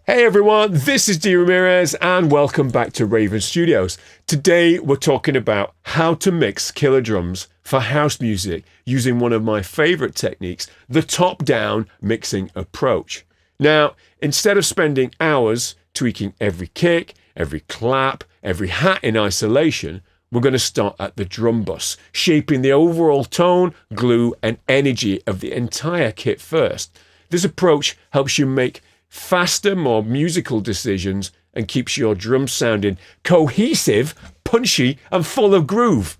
Hey everyone, this is D.Ramirez and welcome back to Raven Studios. Today we're talking about how to mix killer drums for house music using one of my favorite techniques, the top-down mixing approach. Now, instead of spending hours tweaking every kick, every clap, every hat in isolation, we're going to start at the drum bus, shaping the overall tone, glue, and energy of the entire kit first. This approach helps you make faster, more musical decisions and keeps your drums sounding cohesive, punchy, and full of groove.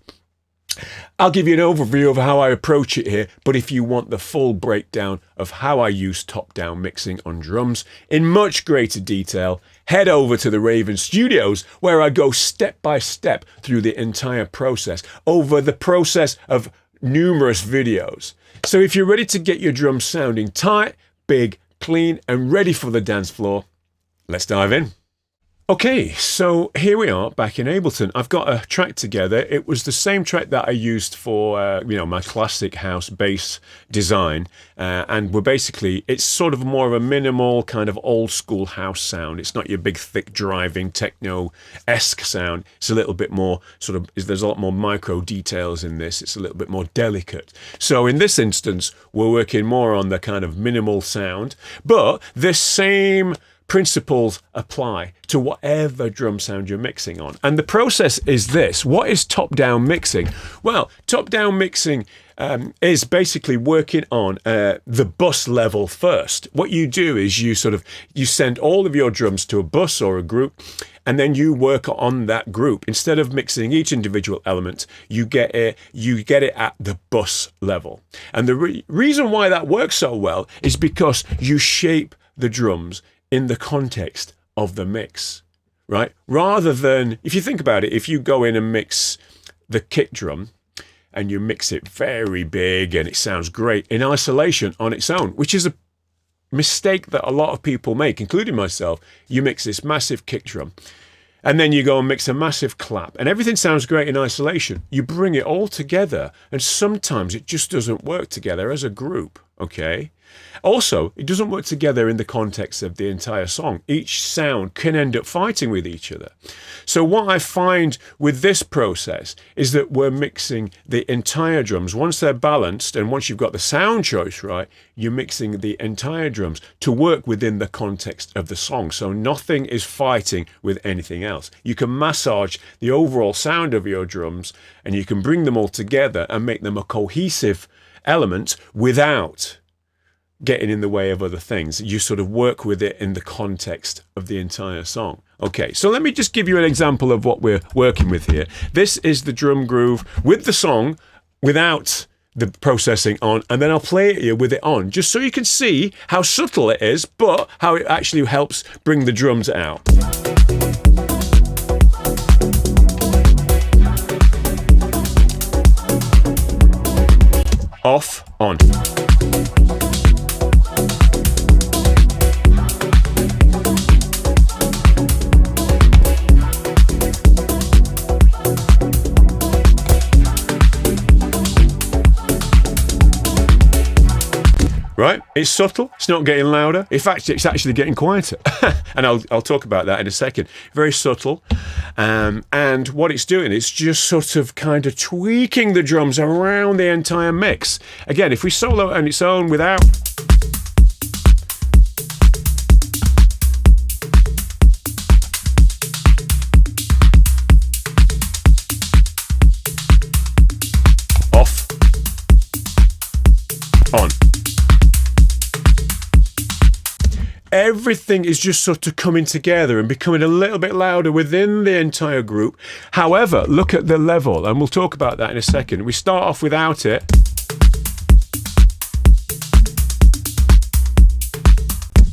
I'll give you an overview of how I approach it here, but if you want the full breakdown of how I use top-down mixing on drums in much greater detail, head over to the Raven Studios, where I go step by step through the entire process, over the process of numerous videos. So if you're ready to get your drums sounding tight, big, clean, and ready for the dance floor, let's dive in. Okay, so here we are back in Ableton. I've got a track together. It was the same track that I used for, my classic house bass design. And it's sort of more of a minimal kind of old school house sound. It's not your big, thick, driving, techno-esque sound. It's a little bit more there's a lot more micro details in this. It's a little bit more delicate. So in this instance, we're working more on the kind of minimal sound, but this same principles apply to whatever drum sound you're mixing on. And the process is this. What is top-down mixing? Well, top-down mixing is basically working on the bus level first. What you do is you send all of your drums to a bus or a group, and then you work on that group. Instead of mixing each individual element, you get it at the bus level. And the reason why that works so well is because you shape the drums in the context of the mix, right? Rather than, if you think about it, if you go in and mix the kick drum and you mix it very big and it sounds great in isolation on its own, which is a mistake that a lot of people make, including myself. You mix this massive kick drum and then you go and mix a massive clap and everything sounds great in isolation. You bring it all together and sometimes it just doesn't work together as a group, okay? Also, it doesn't work together in the context of the entire song. Each sound can end up fighting with each other. So what I find with this process is that we're mixing the entire drums. Once they're balanced and once you've got the sound choice right, you're mixing the entire drums to work within the context of the song. So nothing is fighting with anything else. You can massage the overall sound of your drums and you can bring them all together and make them a cohesive element without getting in the way of other things. You sort of work with it in the context of the entire song. Okay, so let me just give you an example of what we're working with here. This is the drum groove with the song without the processing on, and then I'll play it here with it on, just so you can see how subtle it is, but how it actually helps bring the drums out. Off, on. Right? It's subtle. It's not getting louder. In fact, it's actually getting quieter. And I'll talk about that in a second. Very subtle. And what it's doing is just sort of kind of tweaking the drums around the entire mix. Again, if we solo on its own without... Off. On. Everything is just sort of coming together and becoming a little bit louder within the entire group. However, look at the level, and we'll talk about that in a second. We start off without it.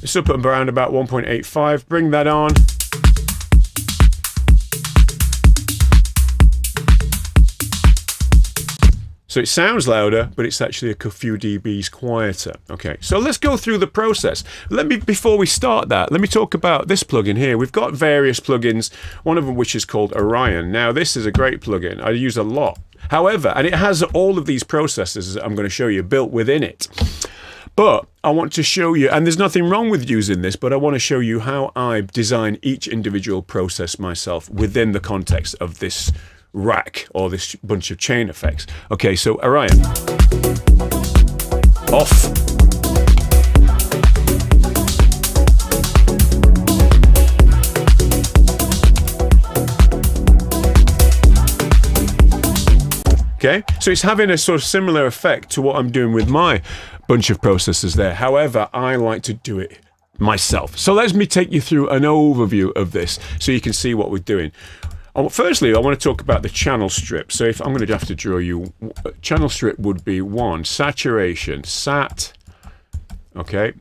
It's up at around about 1.85. Bring that on. So it sounds louder, but it's actually a few dBs quieter. Okay, so let's go through the process. Before we start that, let me talk about this plugin here. We've got various plugins, one of them which is called Orion. Now, this is a great plugin. I use a lot. However, and it has all of these processes I'm going to show you built within it. But I want to show you, and there's nothing wrong with using this, but I want to show you how I design each individual process myself within the context of this rack or this bunch of chain effects. Okay, so Orion. Off. Okay, so it's having a sort of similar effect to what I'm doing with my bunch of processes there. However, I like to do it myself. So let me take you through an overview of this so you can see what we're doing. Firstly, I want to talk about the channel strip. So if I'm going to have to draw you, channel strip would be 1, saturation, sat, okay?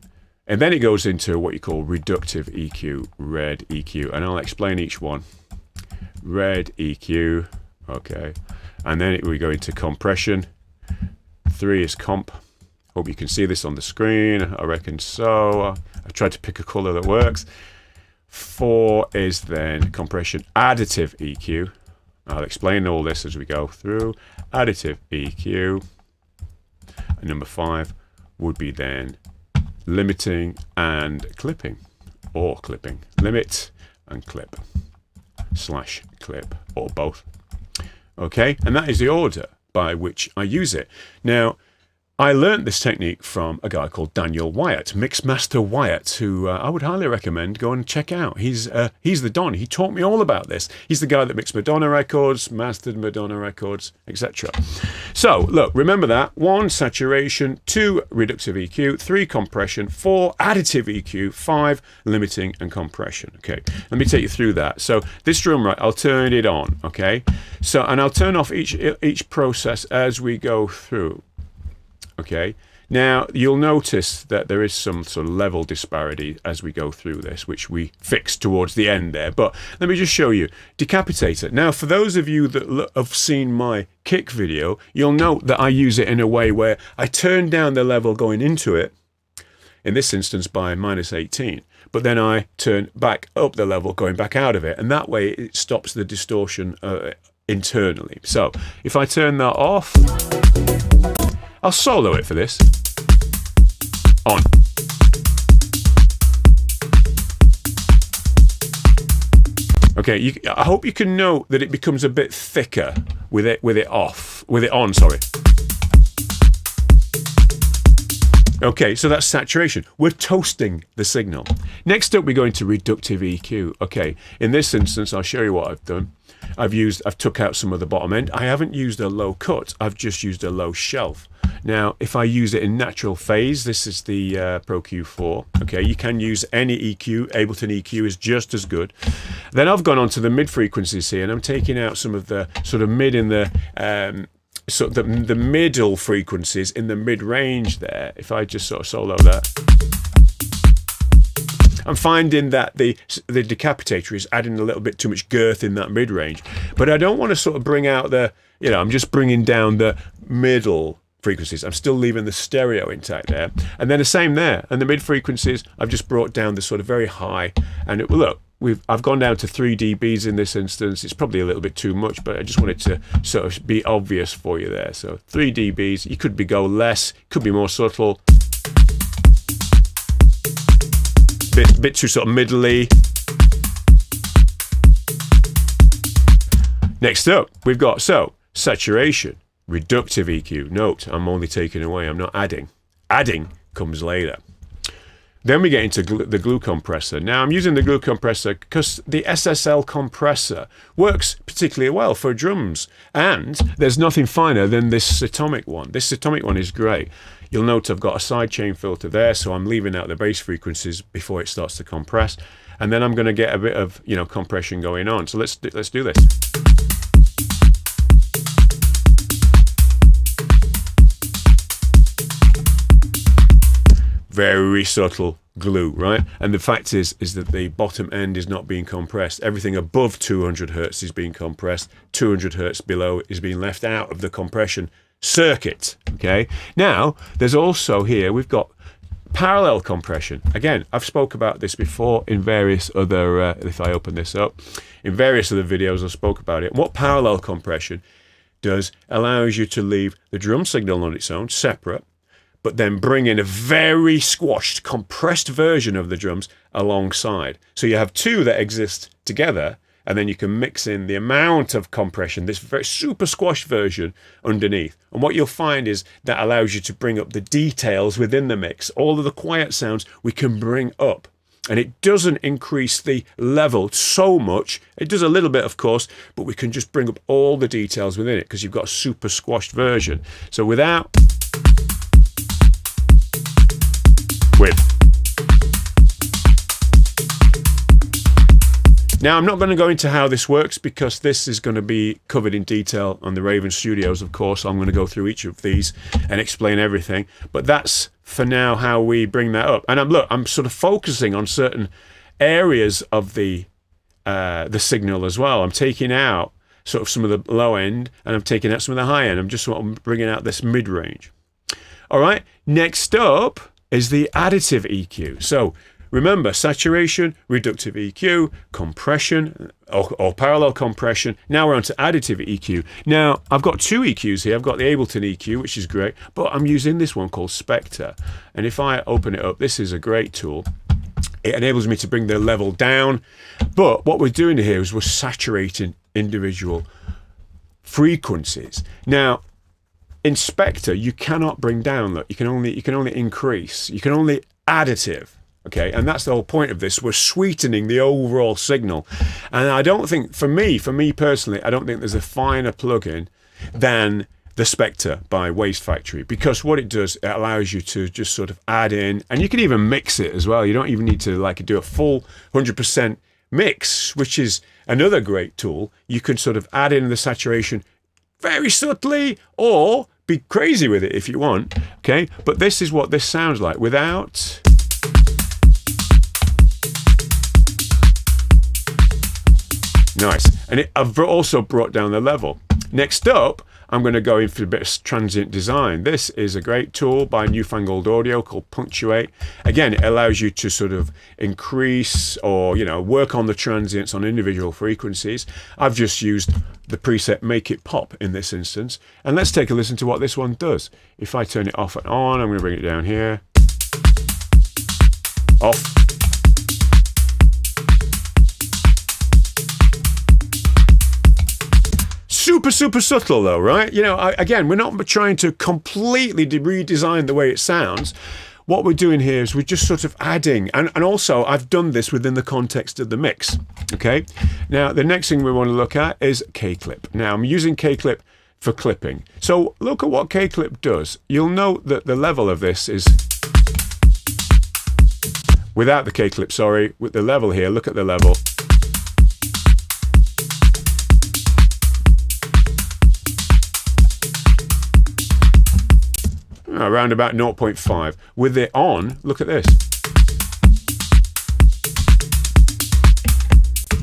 And then it goes into what you call reductive EQ, red EQ, and I'll explain each one. Red EQ, okay. And then we go into compression. 3 is comp. Hope you can see this on the screen. I reckon so. I've tried to pick a color that works. 4 is then compression, additive EQ. I'll explain all this as we go through. Additive EQ. And number 5 would be then limiting and clipping, or clipping. Limit and clip, slash clip, or both. Okay, and that is the order by which I use it. Now, I learned this technique from a guy called Daniel Wyatt, Mixmaster Wyatt, who I would highly recommend go and check out. He's the Don. He taught me all about this. He's the guy that mixed Madonna records, mastered Madonna records, etc. So, look, remember that. 1, saturation. 2, reductive EQ. 3, compression. 4, additive EQ. 5, limiting and compression. Okay, let me take you through that. So, this drum, right, I'll turn it on, okay? So, and I'll turn off each process as we go through. Okay, now you'll notice that there is some sort of level disparity as we go through this, which we fixed towards the end there. But let me just show you. Decapitator. Now, for those of you that have seen my kick video, you'll note that I use it in a way where I turn down the level going into it, in this instance by -18. But then I turn back up the level going back out of it. And that way it stops the distortion internally. So if I turn that off, I'll solo it for this. On. Okay, I hope you can note that it becomes a bit thicker with it on, sorry. Okay, so that's saturation. We're toasting the signal. Next up, we go into reductive EQ. Okay, in this instance, I'll show you what I've done. I've took out some of the bottom end. I haven't used a low cut. I've just used a low shelf. Now, if I use it in natural phase, this is the Pro Q4. Okay, you can use any EQ. Ableton EQ is just as good. Then I've gone on to the mid frequencies here, and I'm taking out some of the sort of mid in the the middle frequencies in the mid range there. If I just sort of solo that, I'm finding that the decapitator is adding a little bit too much girth in that mid range, but I don't want to sort of bring out the, I'm just bringing down the middle frequencies. I'm still leaving the stereo intact there, and then the same there. And the mid frequencies, I've just brought down the sort of very high, and look, I've gone down to 3 dBs in this instance. It's probably a little bit too much, but I just wanted to sort of be obvious for you there. So 3 dBs. You could go less, could be more subtle. Bit too sort of middly. Next up, we've got saturation, reductive EQ. Note, I'm only taking away, I'm not adding. Adding comes later. Then we get into the glue compressor. Now I'm using the glue compressor because the SSL compressor works particularly well for drums, and there's nothing finer than this atomic one. This atomic one is great. You'll note I've got a sidechain filter there, so I'm leaving out the bass frequencies before it starts to compress, and then I'm going to get a bit of compression going on. So let's do this. Very subtle glue, right? And the fact is that the bottom end is not being compressed. Everything above 200 hertz is being compressed. 200 hertz below is being left out of the compression circuit. Okay. Now there's also here we've got parallel compression. Again, I've spoke about this before in various other. If I open this up, in various other videos, I spoke about it. What parallel compression does allows you to leave the drum signal on its own, separate. but then bring in a very squashed, compressed version of the drums alongside. So you have two that exist together, and then you can mix in the amount of compression, this very super squashed version underneath. And what you'll find is that allows you to bring up the details within the mix. All of the quiet sounds we can bring up. And it doesn't increase the level so much. It does a little bit, of course, but we can just bring up all the details within it because you've got a super squashed version. So without, with. Now, I'm not going to go into how this works because this is going to be covered in detail on the Raven Studios, of course. I'm going to go through each of these and explain everything. But that's, for now, how we bring that up. And I'm sort of focusing on certain areas of the signal as well. I'm taking out sort of some of the low end, and I'm taking out some of the high end. I'm just sort of bringing out this mid-range. All right, next up is the additive EQ. So remember, saturation, reductive EQ, compression, or parallel compression. Now we're on to additive EQ. Now, I've got two EQs here. I've got the Ableton EQ, which is great, but I'm using this one called Spectre. And if I open it up, this is a great tool. It enables me to bring the level down. But what we're doing here is we're saturating individual frequencies. Now, in Spectre, you cannot bring down. Look, you can only increase. You can only additive. Okay, and that's the whole point of this. We're sweetening the overall signal. And I don't think, for me personally, I don't think there's a finer plugin than the Spectre by Waste Factory, because what it does, it allows you to just sort of add in, and you can even mix it as well. You don't even need to like do a full 100% mix, which is another great tool. You can sort of add in the saturation very subtly, or be crazy with it if you want. Okay, but this is what this sounds like without. Nice. And I've also brought down the level. Next up, I'm going to go in for a bit of transient design. This is a great tool by Newfangled Audio called Punctuate. Again, it allows you to sort of increase or, work on the transients on individual frequencies. I've just used the preset Make It Pop in this instance. And let's take a listen to what this one does. If I turn it off and on, I'm going to bring it down here. Off. Super subtle though, right? Again, we're not trying to completely redesign the way it sounds. What we're doing here is we're just sort of adding, and also I've done this within the context of the mix. Okay, now the next thing we want to look at is K-Clip. Now I'm using K-Clip for clipping. So look at what K-Clip does. You'll note that the level of this is without the K-Clip, sorry, with the level here. Look at the level. Around about 0.5. With it on, look at this.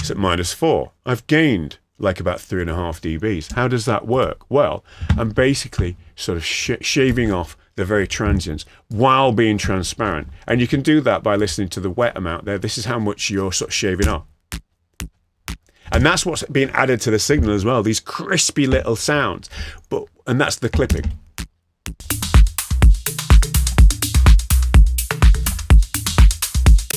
It's at -4. I've gained like about 3.5 dBs. How does that work? Well, I'm basically sort of shaving off the very transients while being transparent. And you can do that by listening to the wet amount there. This is how much you're sort of shaving off. And that's what's being added to the signal as well, these crispy little sounds. And that's the clipping.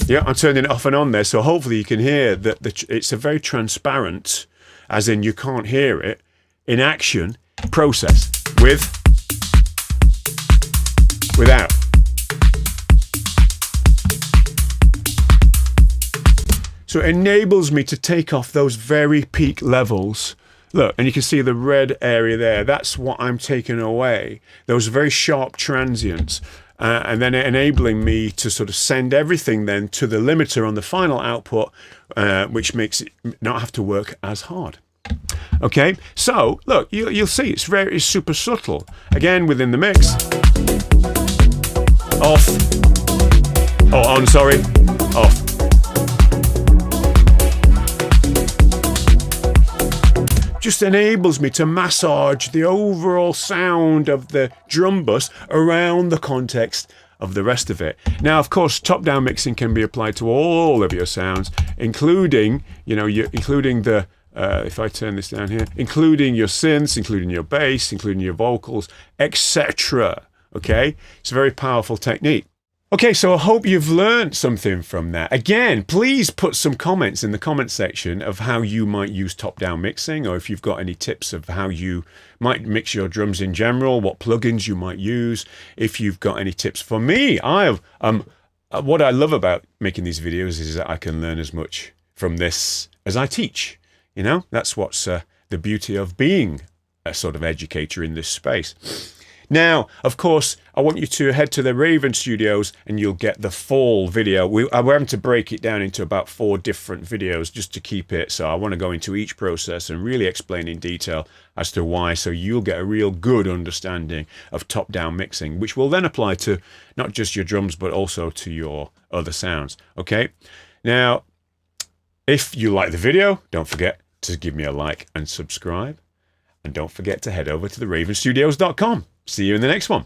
Yeah, I'm turning it off and on there, so hopefully you can hear that it's a very transparent, as in you can't hear it, in action, process. Without. So it enables me to take off those very peak levels. Look, and you can see the red area there. That's what I'm taking away, those very sharp transients. And then enabling me to sort of send everything then to the limiter on the final output, which makes it not have to work as hard. Okay, so look, you'll see it's super subtle. Again, within the mix. Off. Oh, on, sorry. Off. Just enables me to massage the overall sound of the drum bus around the context of the rest of it. Now, of course, top-down mixing can be applied to all of your sounds, including, including the, if I turn this down here, including your synths, including your bass, including your vocals, etc. Okay, it's a very powerful technique. Okay, so I hope you've learned something from that. Again, please put some comments in the comment section of how you might use top-down mixing, or if you've got any tips of how you might mix your drums in general, what plugins you might use. If you've got any tips for me, what I love about making these videos is that I can learn as much from this as I teach. You know, that's what's the beauty of being a sort of educator in this space. Now, of course, I want you to head to the Raven Studios and you'll get the full video. We're having to break it down into about 4 different videos just to keep it. So I want to go into each process and really explain in detail as to why. So you'll get a real good understanding of top-down mixing, which will then apply to not just your drums, but also to your other sounds. Okay. Now, if you like the video, don't forget to give me a like and subscribe. And don't forget to head over to theravenstudios.com. See you in the next one.